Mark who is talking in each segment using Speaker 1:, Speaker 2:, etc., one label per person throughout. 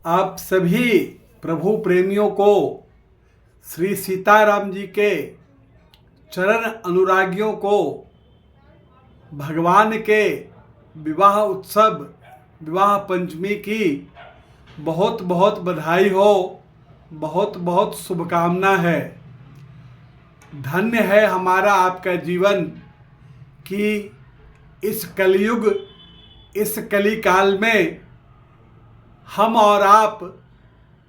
Speaker 1: आप सभी प्रभु प्रेमियों को श्री सीताराम जी के चरण अनुरागियों को भगवान के विवाह उत्सव विवाह पंचमी की बहुत बहुत बधाई हो, बहुत बहुत शुभकामना है। धन्य है हमारा आपका जीवन कि इस कलयुग इस कलिकाल में हम और आप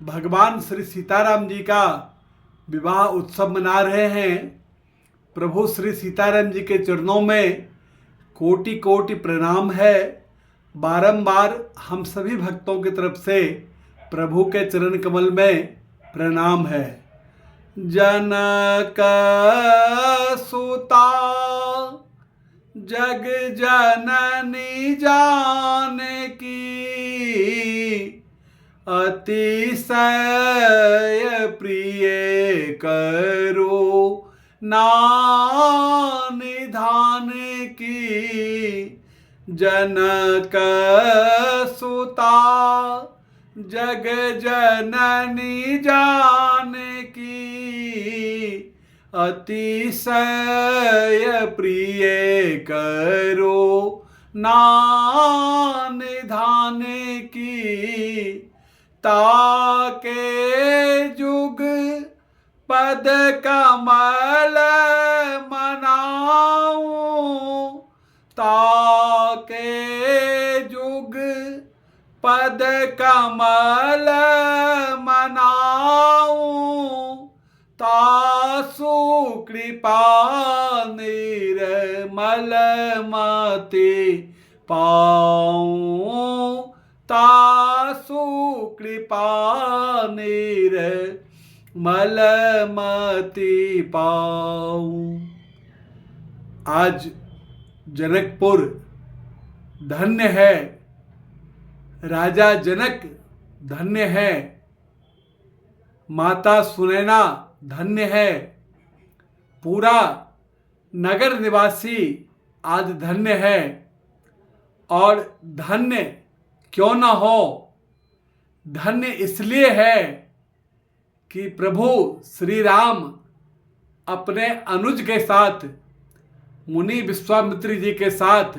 Speaker 1: भगवान श्री सीताराम जी का विवाह उत्सव मना रहे हैं। प्रभु श्री सीताराम जी के चरणों में कोटि कोटि प्रणाम है। बारंबार हम सभी भक्तों की तरफ से प्रभु के चरण कमल में प्रणाम है। जनक सुता जग जननी जान की अतिशय प्रिय करो निधान की। जनक सुता जग जननी जान की अतिशय प्रिय करो निधान की। ताके जुग पद कमल मनाऊं, ताके जुग पद कमल मनाऊं, तासु कृपा निर्मल मति पाऊं, तासु कृपा निर्मल मति पाऊं। आज जनकपुर धन्य है, राजा जनक धन्य है, माता सुनैना धन्य है, पूरा नगर निवासी आज धन्य है। और धन्य क्यों न हो, धन्य इसलिए है कि प्रभु श्री राम अपने अनुज के साथ मुनि विश्वामित्र जी के साथ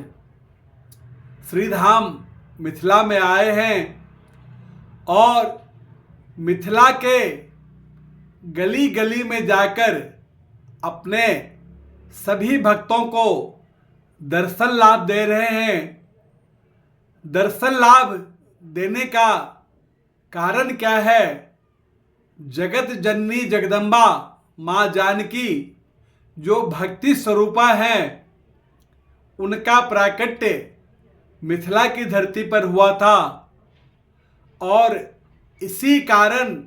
Speaker 1: श्रीधाम मिथिला में आए हैं और मिथिला के गली गली में जाकर अपने सभी भक्तों को दर्शन लाभ दे रहे हैं। दर्शन लाभ देने का कारण क्या है? जगत जननी जगदम्बा माँ जानकी जो भक्ति स्वरूपा हैं, उनका प्राकट्य मिथिला की धरती पर हुआ था। और इसी कारण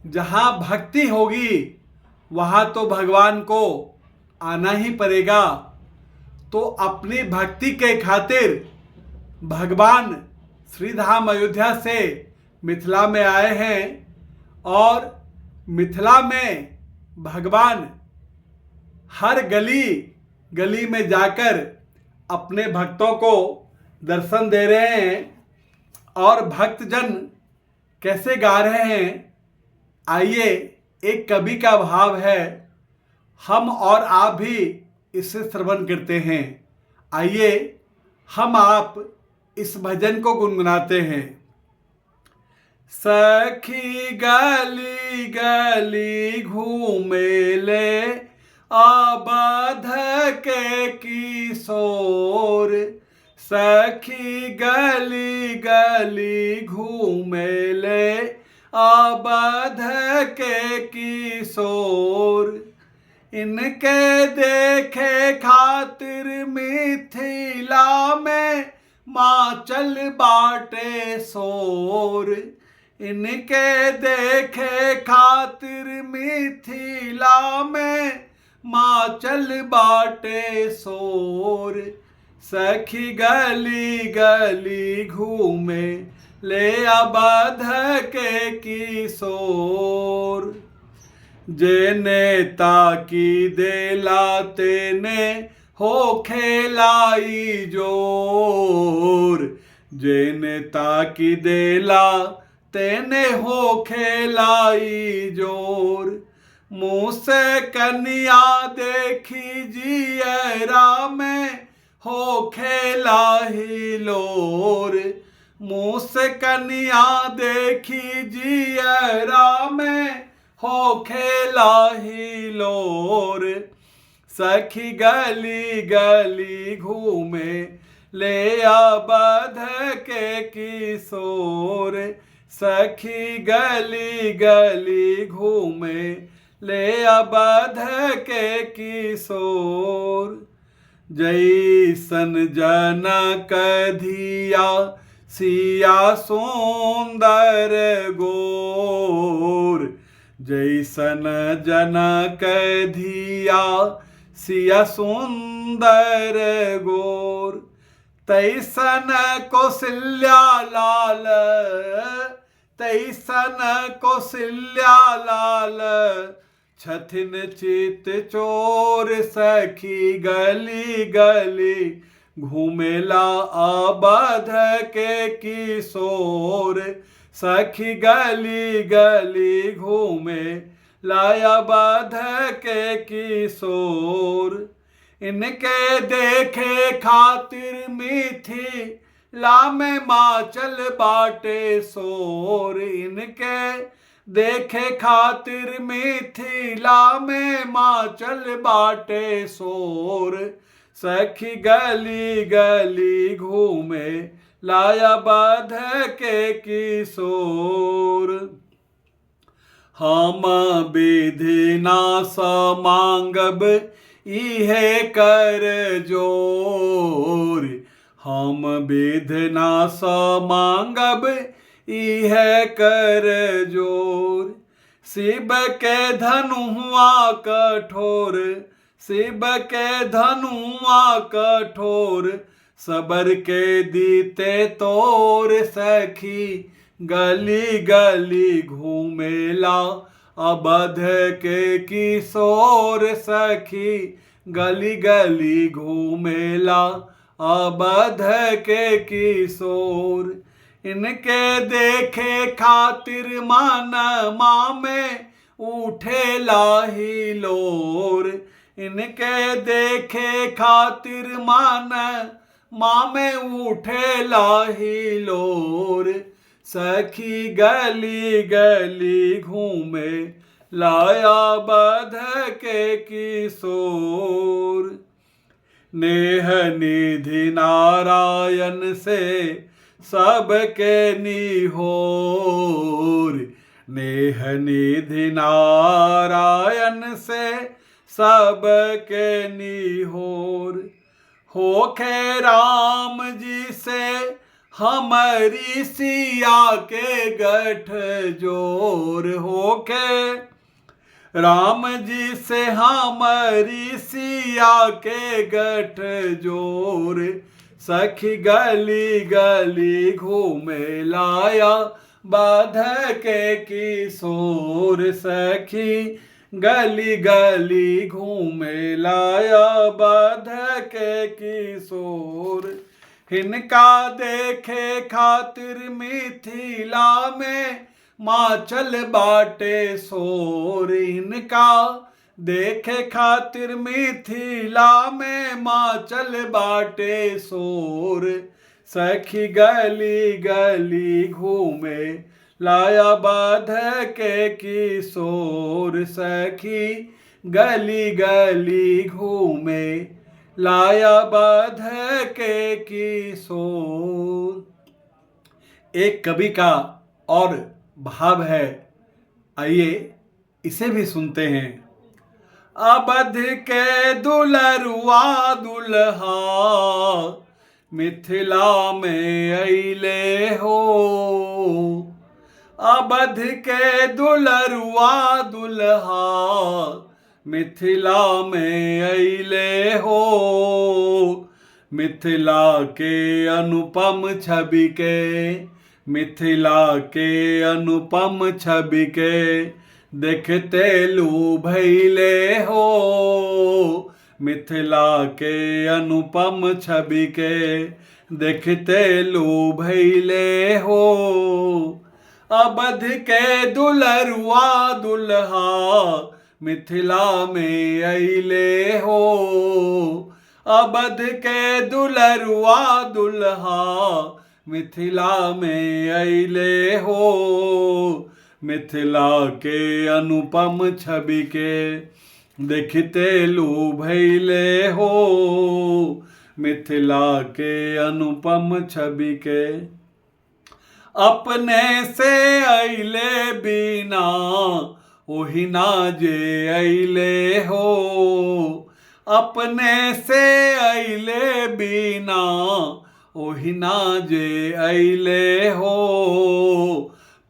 Speaker 1: जहाँ भक्ति होगी वहाँ तो भगवान को आना ही पड़ेगा। तो अपनी भक्ति के खातिर भगवान श्रीधाम अयोध्या से मिथिला में आए हैं और मिथिला में भगवान हर गली गली में जाकर अपने भक्तों को दर्शन दे रहे हैं। और भक्तजन कैसे गा रहे हैं, आइए एक कवि का भाव है, हम और आप भी इसे श्रवण करते हैं। आइए हम आप इस भजन को गुनगुनाते हैं। सखी गली गली घूमे ले अवध के किशोर, सखी गली गली घूमे ले अवध के किशोर। इनके देखे खातिर मिथिला में माचल बाटे शोर, इनके देखे खातिर मिथिला में माचल बाटे शोर। सखी गली गली घूमे ले अवध के किशोर। जे नेता की देला तेने हो खेलाई जोर, जे नेता की देला तेने हो खेलाई जोर। मुँह से कन्या देखी जियरा में हो खेला ही लोर। मुँह से कन्या देखी जियरा में हो खेला ही लोर। सखी गली गली घूमे ले अवध के किशोर। सखी गली गली घूमे ले अवध के किशोर। जैसन जनक धिया सिया सुंदर गोर। जैसन जनक धिया सिया सुंदर गोर। तैसन कौशल्या लाल, तैसन कौशल्या लाल छथिन चित चोर। सखी गली गली घूमेला अवध के किशोर। सखी गली गली घूमे लाया अवध के किशोर। इनके देखे खातिर मिथिला में माचल बाटे शोर। इनके देखे खातिर मिथिला में माचल बाटे शोर। सखी गली गली घूमे लाया अवध के किशोर। हम विधि नाश मांगब इहे कर जोर। हम विधि नाश मांगब इहे कर जोर। शिव के धनुआ कठोर, शिव के धनुआ कठोर सबर के दीते तोर। सखी गली गली घूमेला अवध के किशोर। सखी गली गली घूमेला अवध के किशोर। इनके देखे खातिर मन में उठे लाही लोर। इनके देखे खातिर मन में उठे लाही लोर। सखी गली गली घूमे लाया अवध के किशोर। नेह निधि नारायण से सबके निहोर। नेह निधि नारायण से सबके निहोर। होखे राम जी से हमारी सिया के गठ जोर। होके राम जी से हमारी सिया के गठ जोर। सखी गली गली घूमे लाया अवध के किशोर। सखी गली गली घूमे लाया अवध के किशोर। हिनका देखे खातिर मिथिला में माचल बाटे शोर। इनका देखे खातिर मिथिला में माचल बाटे शोर। सखी गली गली घूमे लाया अवध के किशोर। सखी गली गली घूमे लाया अवध के किशोर। एक कवि का और भाव है, आइए इसे भी सुनते हैं। अवध के दुलरुआ दुल्हा मिथिला में अइले हो। अवध के दुलरुआ दुल्हा मिथिला में अइले हो। मिथिला के अनुपम छवि के, मिथिला के अनुपम छवि के देखते लू भैले हो। मिथिला के अनुपम छवि के देखते लू भैले हो। अवध के दुलरुआ दुल्हा मिथिला में अइले हो। अवध के दुलरुआ दुल्हा मिथिला में अइले हो। मिथिला के अनुपम छवि के देखते लूभ भइले हो। मिथिला के अनुपम छवि के अपने से अइले बिना ओहि ना जे अइले हो। अपने से अइले बिना ओहि ना जे अइले हो।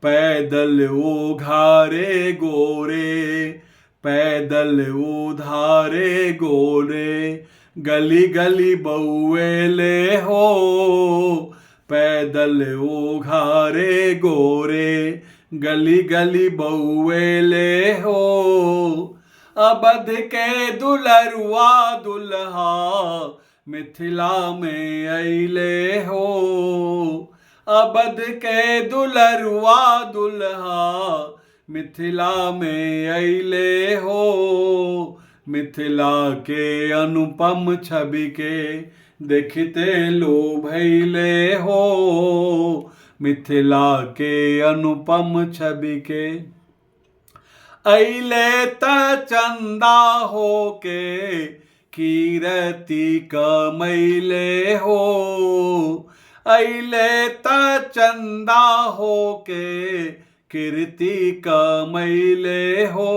Speaker 1: पैदल उघारे गोरे पैदल उधारे गोरे गली गली बउएले हो। पैदल उघारे गोरे गली गली बउएले हो। अवध के दुलरुआ दुल्हा मिथिला में अइले हो। अवध के दुलरुआ दुल्हा मिथिला में अइले हो। मिथिला के अनुपम छवि के देखते लोभ भइले हो। मिथिला के अनुपम छवि के अइले त चंदा होके कीरति कमैले हो। अइले त चंदा होके कीर्ति कमैले हो।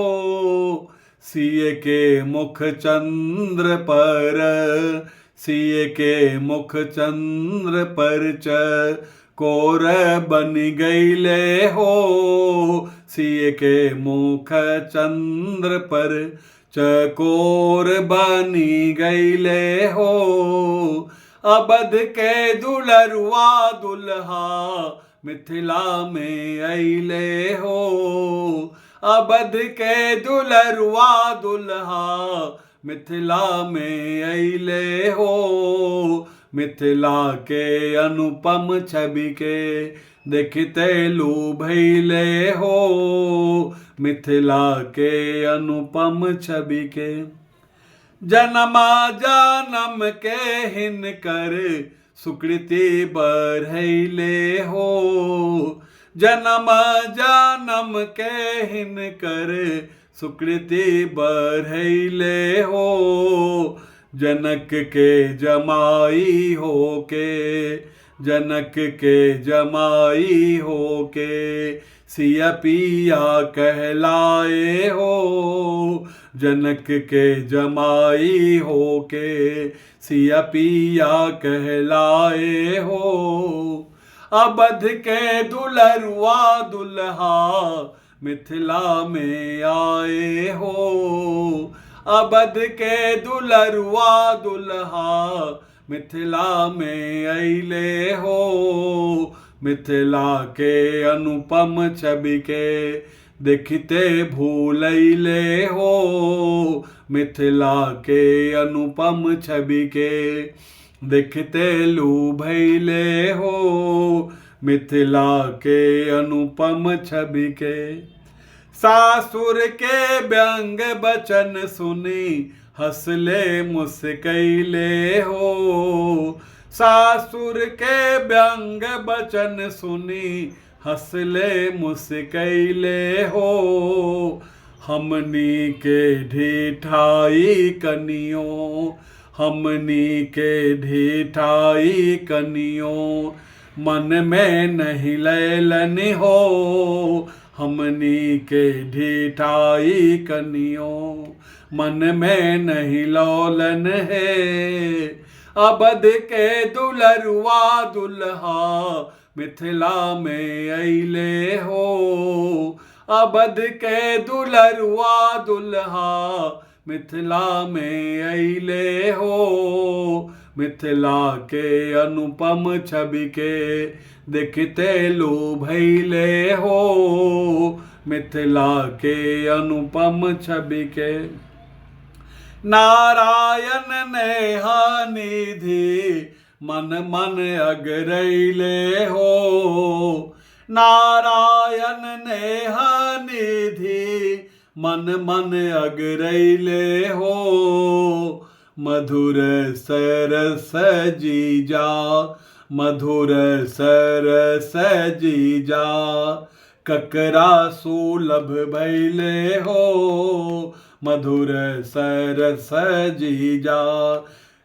Speaker 1: सिय के मुख चंद्र पर सिय के मुख चंद्र पर कोर बन गईले हो। सिय के मुख चंद्र पर चकोर बनी गईले हो। अवध के दुलरुआ दुल्हा मिथिला में अइले हो। अवध के दुलरुआ दुल्हा मिथिला में अइले हो। मिथिला के अनुपम छवि के देखते लूभ भइले हो। मिथिला के अनुपम छवि के जनमा जनम के हिनकर सुकृति बढ़ैले हो। जन्म जनम के हिनकर सुकृति बढ़ैले हो। जनक के जमाई होके जनक के जमाई होके सिया पिया कहलाए हो। जनक के जमाई होके सिया पिया कहलाए हो। अवध के दुलरुआ दुल्हा मिथिला में आए हो। अवध के दुलरुआ दुल्हा मिथिला में अइले हो। मिथिला के अनुपम छवि के देखते भूलैले हो। मिथिला के अनुपम छवि के देखते लूभ भइले हो। मिथिला के अनुपम छवि के सासुर के व्यंग बचन सुनी हंसले मुस्कैले हो। सासुर के व्यंग बचन सुनी हंसले मुस्कैले हो। हमनी के ढिठाई कनियों हमनी के ढिठाई कनियों मन में नहीं लैलन हो। हमनी के ढिठाई कनियों मन में नहीं लौलन है। अवध के दुलरुआ दुल्हा मिथिला में अइले हो। अवध के दुलरुआ दुल्हा मिथिला में अइले हो। मिथिला के अनुपम छवि के देखते लूभ भइले हो। मिथिला के अनुपम छवि के नारायण नेहा निधि मन मन अगरैले हो। नारायण नेह निधि मन मन अगरैले हो। मधुर सरस जीजा मधुर सरस जीजा ककरा सुलभ भैले हो। मधुर सरस जीजा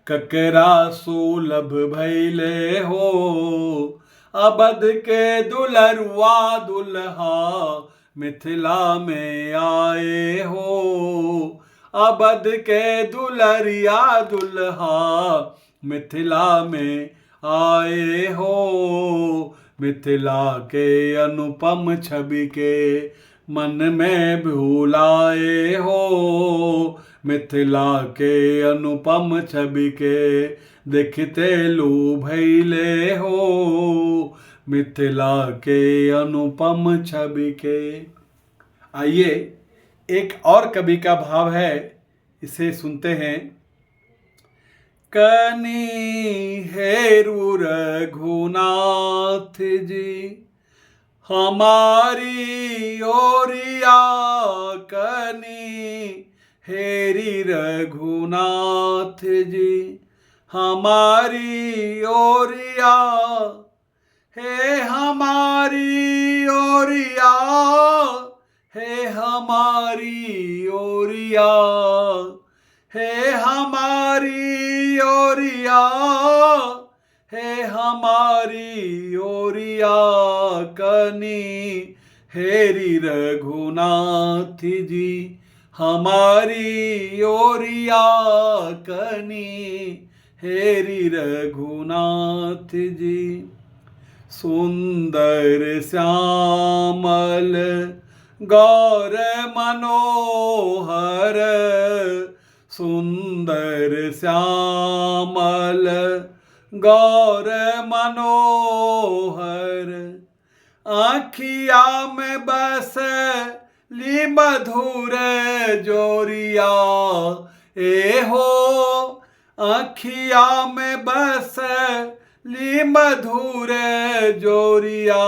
Speaker 1: ककरा सुलभ भैले हो। अवध के दुलरुआ दुल्हा मिथिला में आए हो। अवध के दुलरिया दुल्हा मिथिला में आए हो। मिथिला के अनुपम छवि के मन में भुलाए हो। मिथिला के अनुपम छवि के देखते लू भैले हो। मिथिला के अनुपम छवि के। आइए एक और कवि का भाव है, इसे सुनते हैं। कनी हेरु रघुनाथ जी हमारी ओरिया। कनी हेरी रघुनाथ जी हमारी ओरिया। हे हमारी ओरिया हे हमारी ओरिया। हे हमारी ओरिया हे हमारी ओरिया। कनी हेरी रघुनाथ जी हमारी ओरिया। कनी हेरी रघुनाथ जी। सुंदर श्यामल गौर मनोहर। सुंदर श्यामल गौर मनोहर। आँखिया में बस ली मधुर जोरिया। ए हो आँखिया में बस ली मधुर जोरिया।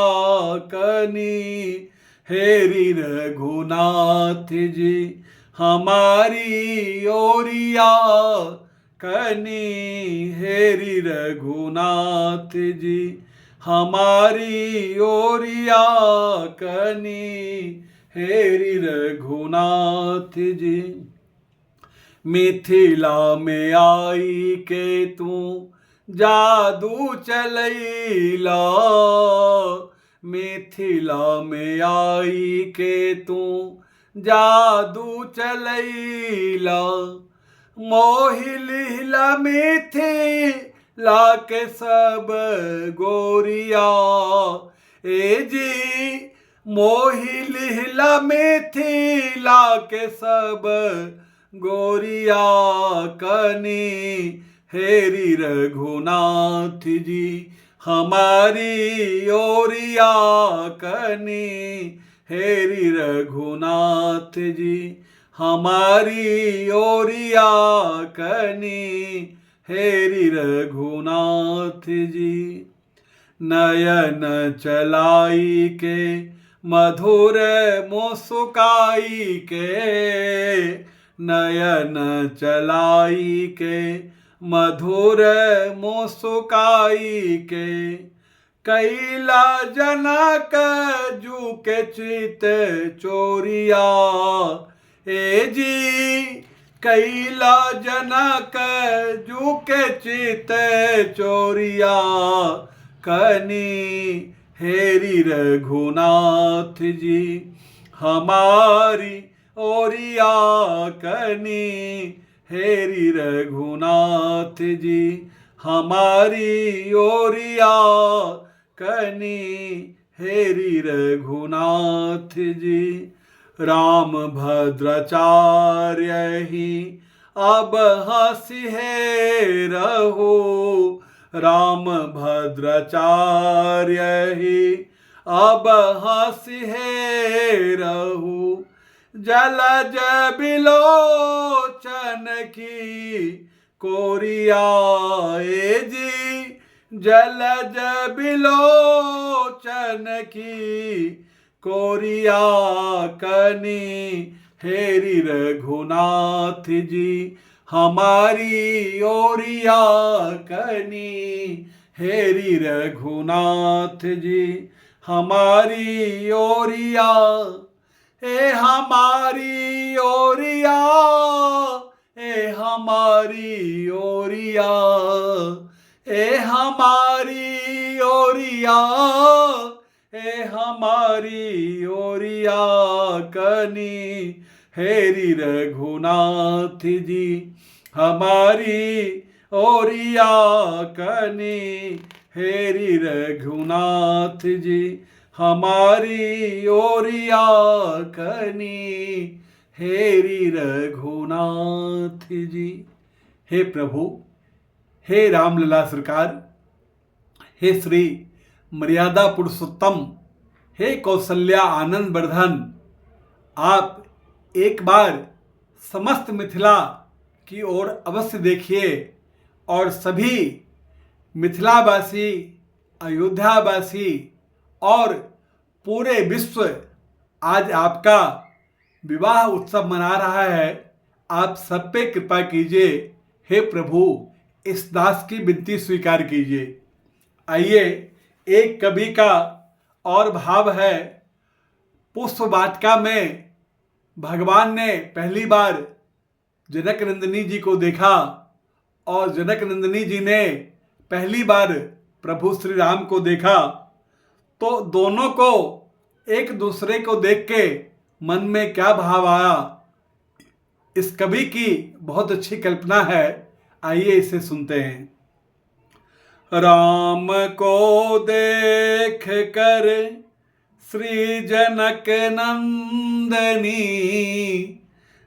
Speaker 1: कनी हेरी रघुनाथ जी हमारी ओरिया। कनी हेरी रघुनाथ जी हमारी ओरिया। कनी हेरी रघुनाथ जी। मिथिला में आई के तू जादू चलैला। मिथिला में आई के तू जादू चलैला। मोहि लिहला मिथिला के सब गोरिया। ए जी मोहि लिहला मिथिला के सब गोरिया। कनी हेरी रघुनाथ जी हमारी ओरिया। कनी हेरी रघुनाथ जी हमारी ओरिया। कनी हेरी रघुनाथ जी। नयन चलाई के मधुर मुस्काई के। नयन चलाई के मधुर मुस्काई के। कैला जनक जू के चित चोरिया। ए जी कैला जनक जू के चित चोरिया। कनी हेरी रघुनाथ जी हमारी ओरिया। कनी हेरी रघुनाथ जी हमारी ओरिया। कनी हेरी रघुनाथ जी। राम भद्राचार्य ही अब हंसी है रहो। राम भद्राचार्य ही अब हंसी है रहो। जलज बिलोचन की कोरिया। ए जी जलज बिलोचन की कोरिया कनी हेरी रघुनाथ जी हमारी ओरिया कनी हेरी रघुनाथ जी हमारी ओरिया ए हमारी ओरिया ए हमारी ओरिया ए हमारी ओरिया ए हमारी ओरिया कनी हेरी रघुनाथ जी हमारी ओरिया कनी हेरी रघुनाथ जी हमारी ओरिया कनी हेरी रघुनाथ जी। हे प्रभु, हे रामलला सरकार, हे श्री मर्यादा पुरुषोत्तम, हे कौशल्या आनंद वर्धन, आप एक बार समस्त मिथिला की ओर अवश्य देखिए और सभी मिथिलावासी, अयोध्यावासी और पूरे विश्व आज आपका विवाह उत्सव मना रहा है। आप सब पे कृपा कीजिए। हे प्रभु, इस दास की विनती स्वीकार कीजिए। आइए, एक कवि का और भाव है। पुष्प वाटिका में भगवान ने पहली बार जनक नंदिनी जी को देखा और जनक नंदिनी जी ने पहली बार प्रभु श्री राम को देखा, तो दोनों को एक दूसरे को देख के मन में क्या भाव आया, इस कवि की बहुत अच्छी कल्पना है। आइए इसे सुनते हैं। राम को देख कर श्री जनक नंदनी,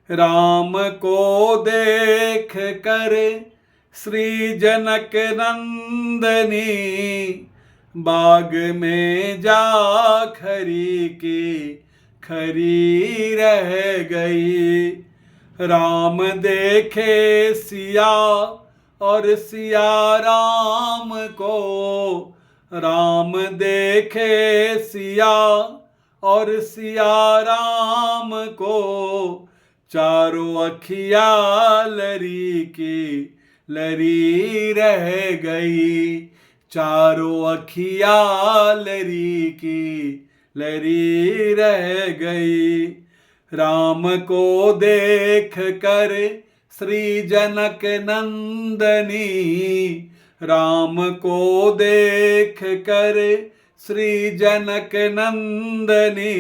Speaker 1: राम को देख कर श्री जनक नंदनी, बाग में जा खरी की खरी रह गई। राम देखे सिया और सिया राम को, राम देखे सिया और सिया राम को, चारों अखिया लरी की लरी रह गई। चारों अखिया लरी की लरी रह गई। राम को देख कर श्री जनक नंदनी, राम को देख कर श्री जनक नंदनी,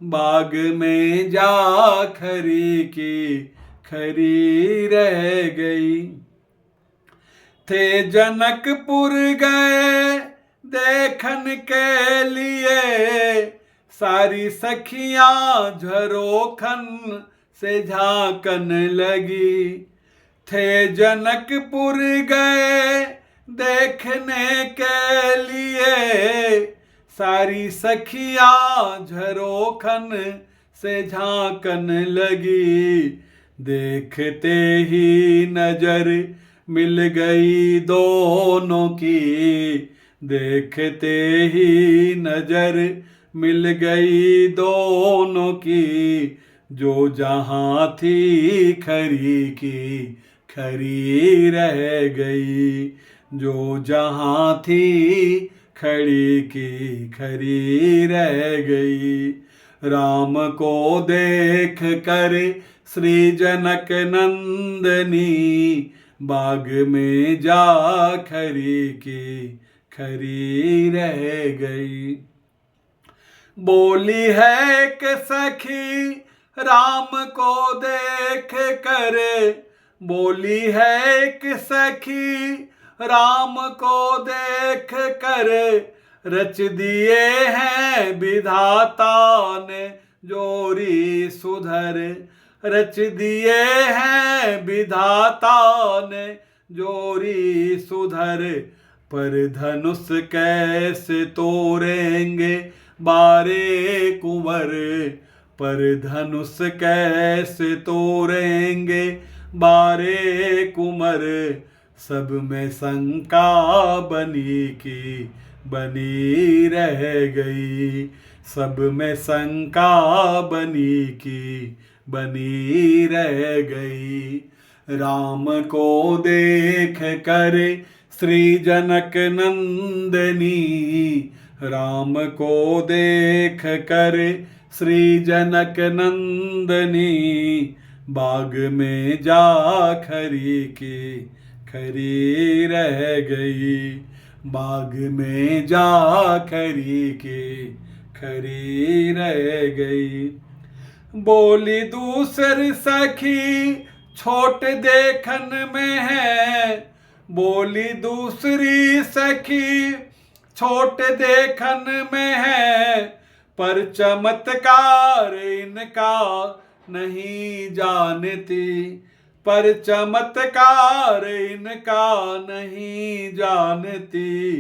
Speaker 1: बाग में जा खरी की खरी रह गई। थे जनकपुर गए देखन के लिए, सारी सखियां झरोखन से झांकन लगी। थे जनकपुर गए देखने के लिए, सारी सखियां झरोखन से झांकन लगी। देखते ही नजर मिल गई दोनों की, देखते ही नजर मिल गई दोनों की, जो जहां थी खरी की खरी रह गई। जो जहां थी खड़ी की खरी रह गई। राम को देख कर श्री जनक नंदनी, बाग में जा खरी की खरी रह गई। बोली है कि सखी राम को देख कर, बोली है कि सखी राम को देख कर, रच दिए हैं विधाता ने जोरी सुधर। रच दिए हैं विधाता ने जोरी सुधर, पर धनुष कैसे तोड़ेंगे बारे कुंवर। पर धनुष कैसे तोड़ेंगे बारे कुंवर, सब में शंका बनी की बनी रह गई, सब में शंका बनी की बनी रह गई। राम को देख कर श्री जनक नंदनी, राम को देख कर श्री जनक नंदनी, बाग में जा खरी की खरी रह गई, बाग में जा खरी की खरी रह गई। बोली दूसरी सखी छोट देखन में है, बोली दूसरी सखी छोट देखन में है, पर चमत्कार इनका नहीं जानती, पर चमत्कार इनका नहीं जानती।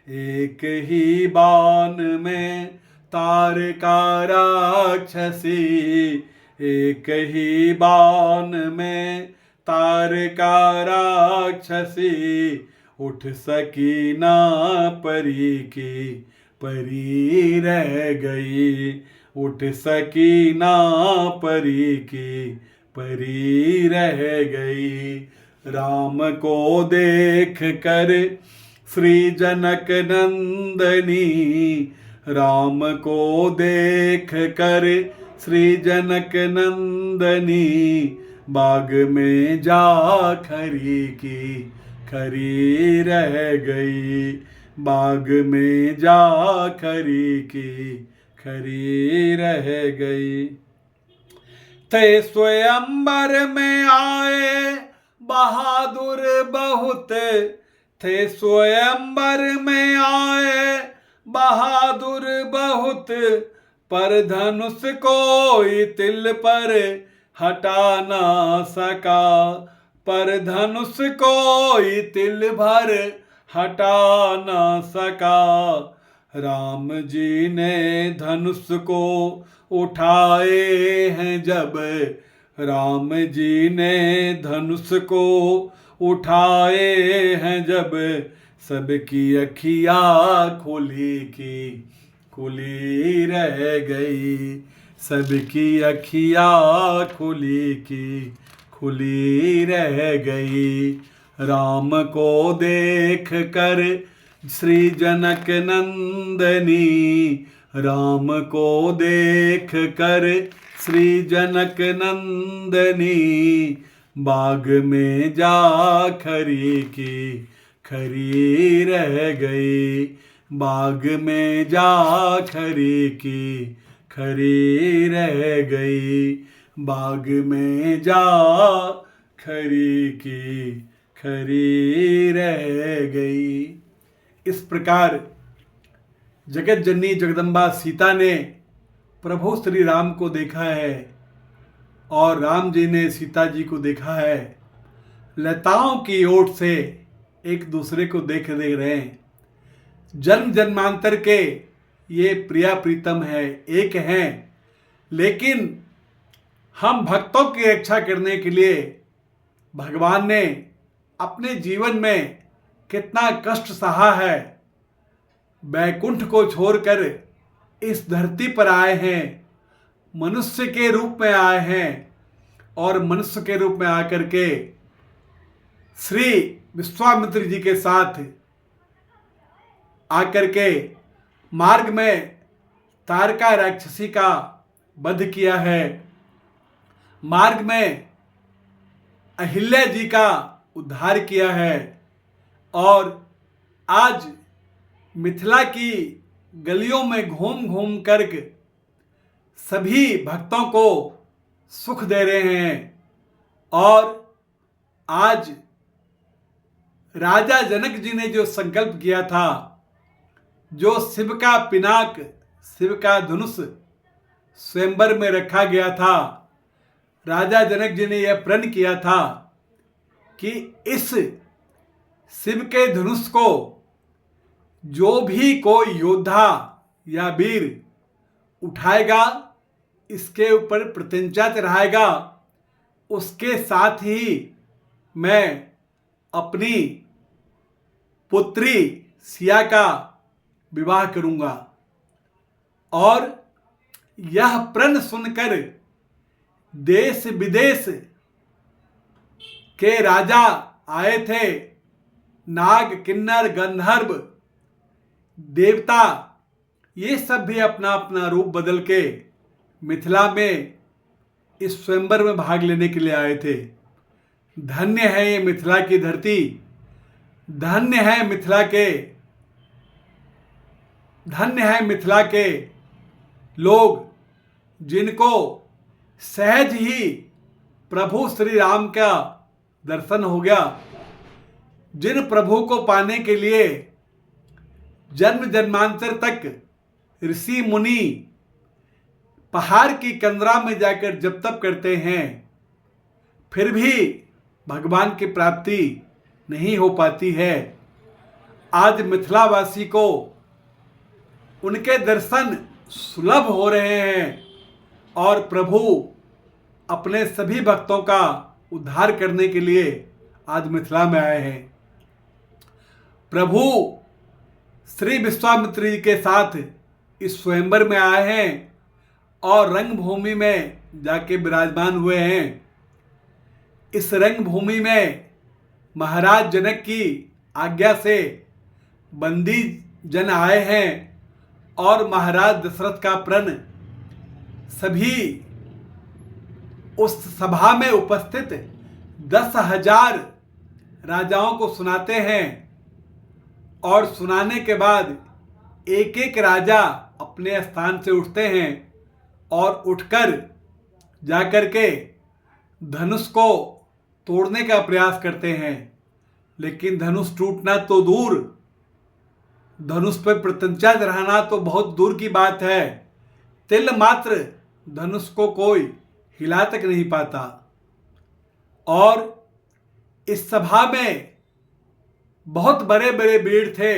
Speaker 1: एक ही बाण में तारका राक्षसी, एक ही बाण में तारका राक्षसी, उठ सकी ना परी की परी रह गई, उठ सकी ना परी की परी रह गई। राम को देख कर श्री जनक नंदनी, राम को देख कर श्री जनक नंदनी, बाग में जा खरी की खरी रह गई, बाग में जा खरी की खरी रह गई। थे स्वयंवर में आए बहादुर बहुत, थे स्वयंवर में आए बहादुर बहुत, पर धनुष कोई तिल पर हटा ना सका, पर धनुष कोई तिल भर हटा ना सका। राम जी ने धनुष को उठाए हैं जब, राम जी ने धनुष को उठाए हैं जब, सबकी अखियाँ खुली की खुली रह गई, सबकी अखियाँ खुली की खुली रह गई। राम को देख कर श्री जनक नंदनी, राम को देख कर श्री जनक नंदनी, बाग में जा खरी की खरी रह गई, बाग में जा खरी की खरी रह गई, बाग में जा खरी की खरी रह गई। इस प्रकार जगत जननी जगदम्बा सीता ने प्रभु श्री राम को देखा है और राम जी ने सीता जी को देखा है। लताओं की ओट से एक दूसरे को देख रहे हैं। जन्म जन्मांतर के ये प्रिया प्रीतम है, एक हैं, लेकिन हम भक्तों की रक्षा करने के लिए भगवान ने अपने जीवन में कितना कष्ट सहा है। बैकुंठ को छोड़कर इस धरती पर आए हैं, मनुष्य के रूप में आए हैं और मनुष्य के रूप में आकर के श्री विश्वामित्र जी के साथ आकर के मार्ग में तारका राक्षसी का वध किया है, मार्ग में अहिल्या जी का उद्धार किया है और आज मिथिला की गलियों में घूम घूम कर सभी भक्तों को सुख दे रहे हैं। और आज राजा जनक जी ने जो संकल्प किया था, जो शिव का पिनाक, शिव का धनुष स्वयंवर में रखा गया था, राजा जनक जी ने यह प्रण किया था कि इस शिव के धनुष को जो भी कोई योद्धा या वीर उठाएगा, इसके ऊपर प्रत्यंचा चढ़ाएगा, उसके साथ ही मैं अपनी पुत्री सिया का विवाह करूंगा। और यह प्रण सुनकर देश विदेश के राजा आए थे, नाग किन्नर गंधर्व देवता, ये सब भी अपना अपना रूप बदल के मिथिला में इस स्वयंवर में भाग लेने के लिए आए थे। धन्य है ये मिथिला की धरती, धन्य है मिथिला के लोग, जिनको सहज ही प्रभु श्री राम का दर्शन हो गया, जिन प्रभु को पाने के लिए जन्म जन्मांतर तक ऋषि मुनि पहाड़ की कंदरा में जाकर जप तप करते हैं, फिर भी भगवान की प्राप्ति नहीं हो पाती है। आज मिथिलावासी को उनके दर्शन सुलभ हो रहे हैं और प्रभु अपने सभी भक्तों का उद्धार करने के लिए आज मिथिला में आए हैं। प्रभु श्री विश्वामित्र जी के साथ इस स्वयंवर में आए हैं और रंगभूमि में जाके विराजमान हुए हैं। इस रंगभूमि में महाराज जनक की आज्ञा से बंदी जन आए हैं और महाराज दशरथ का प्रण सभी उस सभा में उपस्थित 10,000 राजाओं को सुनाते हैं। और सुनाने के बाद एक एक राजा अपने स्थान से उठते हैं और उठकर जाकर के धनुष को तोड़ने का प्रयास करते हैं, लेकिन धनुष टूटना तो दूर, धनुष पर प्रत्यंचा रहना तो बहुत दूर की बात है। तिल मात्र धनुष को कोई हिला तक नहीं पाता। और इस सभा में बहुत बड़े बड़े वीर थे,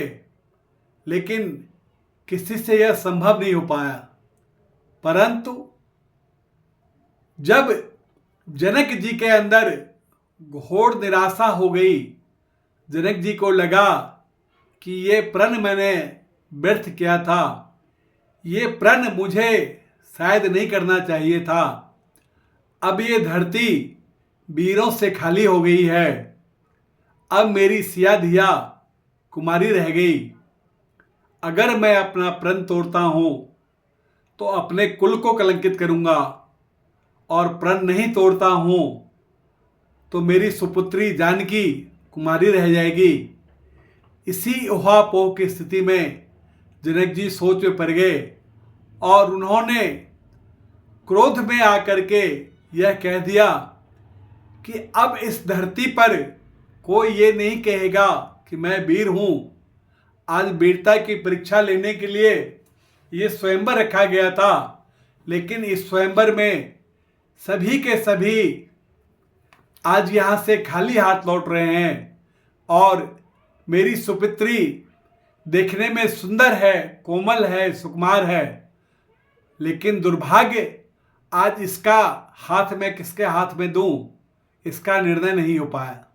Speaker 1: लेकिन किसी से यह संभव नहीं हो पाया। परंतु जब जनक जी के अंदर घोर निराशा हो गई, जनक जी को लगा कि ये प्रण मैंने व्यर्थ किया था, ये प्रण मुझे शायद नहीं करना चाहिए था। अब ये धरती वीरों से खाली हो गई है, अब मेरी सिया धिया कुमारी रह गई। अगर मैं अपना प्रण तोड़ता हूँ तो अपने कुल को कलंकित करूँगा, और प्रण नहीं तोड़ता हूँ तो मेरी सुपुत्री जानकी कुमारी रह जाएगी। इसी उहापोह की स्थिति में जनक जी सोच में पड़ गए और उन्होंने क्रोध में आकर के यह कह दिया कि अब इस धरती पर कोई ये नहीं कहेगा कि मैं वीर हूँ। आज वीरता की परीक्षा लेने के लिए ये स्वयंवर रखा गया था, लेकिन इस स्वयंवर में सभी के सभी आज यहाँ से खाली हाथ लौट रहे हैं। और मेरी सुपुत्री देखने में सुंदर है, कोमल है, सुकुमार है, लेकिन दुर्भाग्य आज इसका हाथ में किसके हाथ में दूं, इसका निर्णय नहीं हो पाया।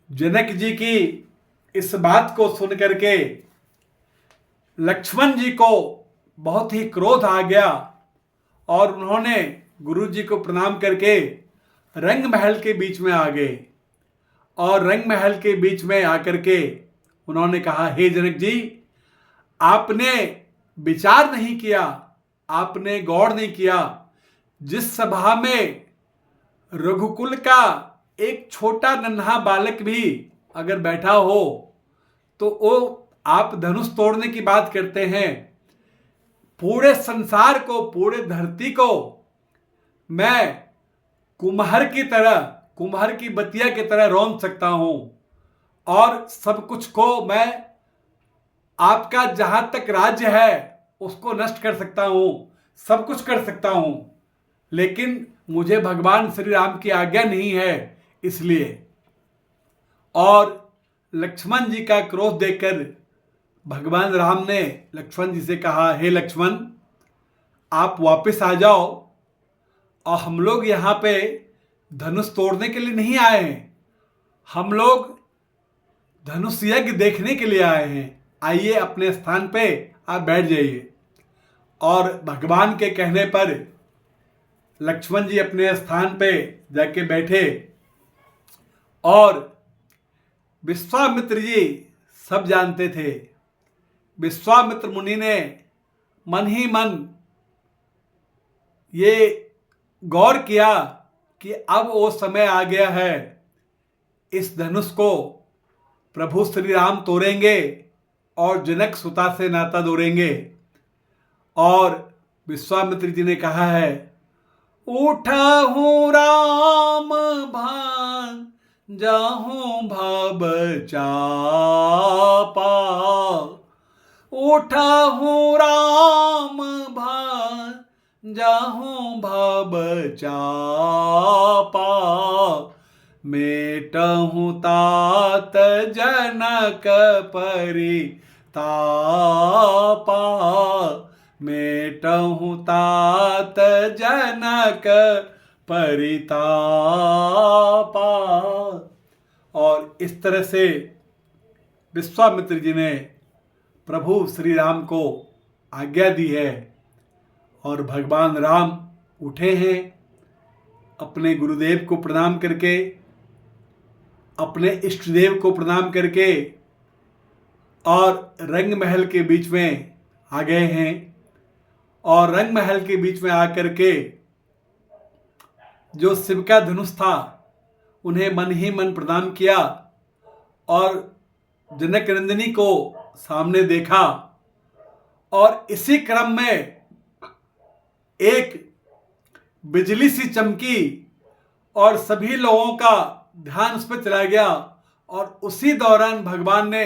Speaker 1: जनक जी की इस बात को सुन करके लक्ष्मण जी को बहुत ही क्रोध आ गया और उन्होंने गुरु जी को प्रणाम करके रंग महल के बीच में आ गए। और रंग महल के बीच में आकर के उन्होंने कहा, हे जनक जी, आपने विचार नहीं किया, आपने गौर नहीं किया। जिस सभा में रघुकुल का एक छोटा नन्हा बालक भी अगर बैठा हो तो वो आप धनुष तोड़ने की बात करते हैं। पूरे संसार को, पूरे धरती को मैं कुम्हार की तरह, कुम्हार की बतिया की तरह रौंद सकता हूं और सब कुछ को मैं आपका जहां तक राज्य है उसको नष्ट कर सकता हूं, सब कुछ कर सकता हूं, लेकिन मुझे भगवान श्री राम की आज्ञा नहीं है इसलिए। और लक्ष्मण जी का क्रोध देखकर भगवान राम ने लक्ष्मण जी से कहा, हे लक्ष्मण, आप वापस आ जाओ, और हम लोग यहाँ पे धनुष तोड़ने के लिए नहीं आए हैं, हम लोग धनुष यज्ञ देखने के लिए आए हैं, आइए अपने स्थान पे आप बैठ जाइए। और भगवान के कहने पर लक्ष्मण जी अपने स्थान पे जाके बैठे और विश्वामित्र जी सब जानते थे। विश्वामित्र मुनि ने मन ही मन ये गौर किया कि अब वो समय आ गया है, इस धनुष को प्रभु श्री राम तोड़ेंगे और जनक सुता से नाता जोड़ेंगे। और विश्वामित्र जी ने कहा है, उठहूँ राम भान जाहूँ भव चापा, उठहूँ राम भान जाहूँ भव चापा, मेटहूँ तात जनक परितापा, मेटहूँ तात जनक परितापा। और इस तरह से विश्वामित्र जी ने प्रभु श्री राम को आज्ञा दी है और भगवान राम उठे हैं, अपने गुरुदेव को प्रणाम करके, अपने इष्ट देव को प्रणाम करके और रंग महल के बीच में आ गए हैं। और रंग महल के बीच में आकर के जो शिव का धनुष था उन्हें मन ही मन प्रणाम किया और जनक नंदिनी को सामने देखा। और इसी क्रम में एक बिजली सी चमकी और सभी लोगों का ध्यान उस पर चला गया और उसी दौरान भगवान ने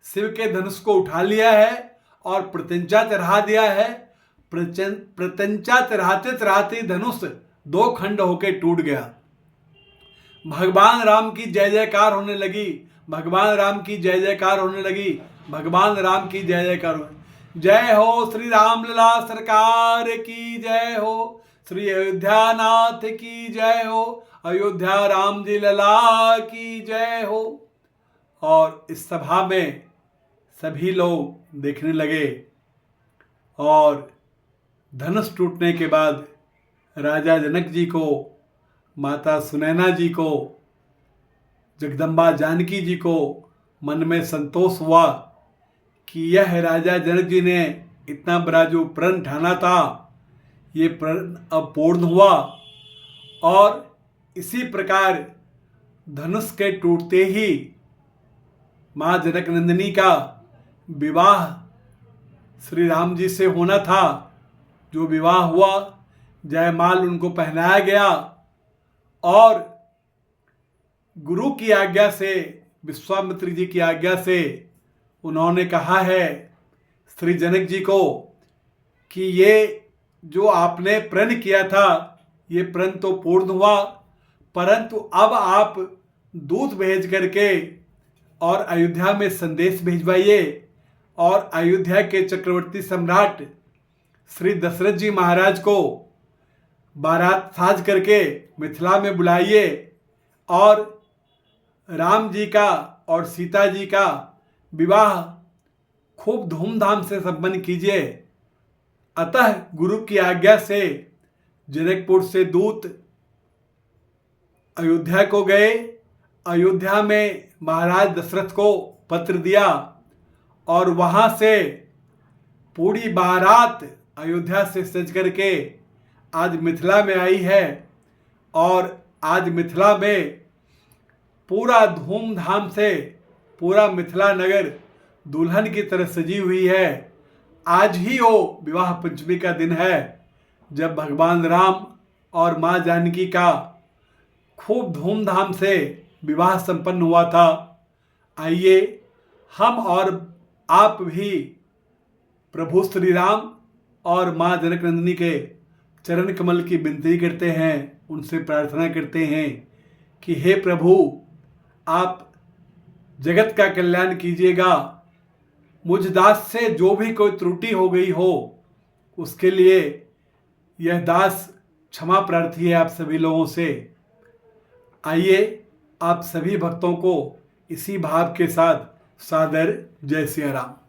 Speaker 1: शिव के धनुष को उठा लिया है और प्रत्यंचा चढ़ा दिया है। प्रत्यंचा चढ़ाते चढ़ाते धनुष दो खंड होके टूट गया। भगवान राम की जय जयकार होने लगी, भगवान राम की जय जयकार होने लगी, भगवान राम की जय जयकार होने। जय हो श्री राम लला सरकार की जय हो, श्री अयोध्या नाथ की जय हो, अयोध्या राम जी लला की जय हो। और इस सभा में सभी लोग देखने लगे और धनुष टूटने के बाद राजा जनक जी को, माता सुनैना जी को, जगदम्बा जानकी जी को मन में संतोष हुआ कि यह राजा जनक जी ने इतना बड़ा जो प्रण ठाना था ये प्रण अब पूर्ण हुआ। और इसी प्रकार धनुष के टूटते ही माँ जनक नंदिनी का विवाह श्री राम जी से होना था। जो विवाह हुआ, जयमाल उनको पहनाया गया और गुरु की आज्ञा से, विश्वामित्र जी की आज्ञा से उन्होंने कहा है श्री जनक जी को कि ये जो आपने प्रण किया था ये प्रण तो पूर्ण हुआ, परंतु अब आप दूत भेज करके और अयोध्या में संदेश भिजवाइए और अयोध्या के चक्रवर्ती सम्राट श्री दशरथ जी महाराज को बारात साज करके मिथिला में बुलाइए और राम जी का और सीता जी का विवाह खूब धूमधाम से संपन्न कीजिए। अतः गुरु की आज्ञा से जनकपुर से दूत अयोध्या को गए, अयोध्या में महाराज दशरथ को पत्र दिया और वहाँ से पूरी बारात अयोध्या से सज करके आज मिथिला में आई है। और आज मिथिला में पूरा धूमधाम से पूरा मिथिला नगर दुल्हन की तरह सजी हुई है। आज ही वो विवाह पंचमी का दिन है जब भगवान राम और माँ जानकी का खूब धूमधाम से विवाह संपन्न हुआ था। आइए हम और आप भी प्रभु श्री राम और माँ जनक नंदिनी के चरण कमल की विनती करते हैं, उनसे प्रार्थना करते हैं कि हे प्रभु आप जगत का कल्याण कीजिएगा। मुझ दास से जो भी कोई त्रुटि हो गई हो उसके लिए यह दास क्षमा प्रार्थी है आप सभी लोगों से। आइए आप सभी भक्तों को इसी भाव के साथ सादर जय सिया राम।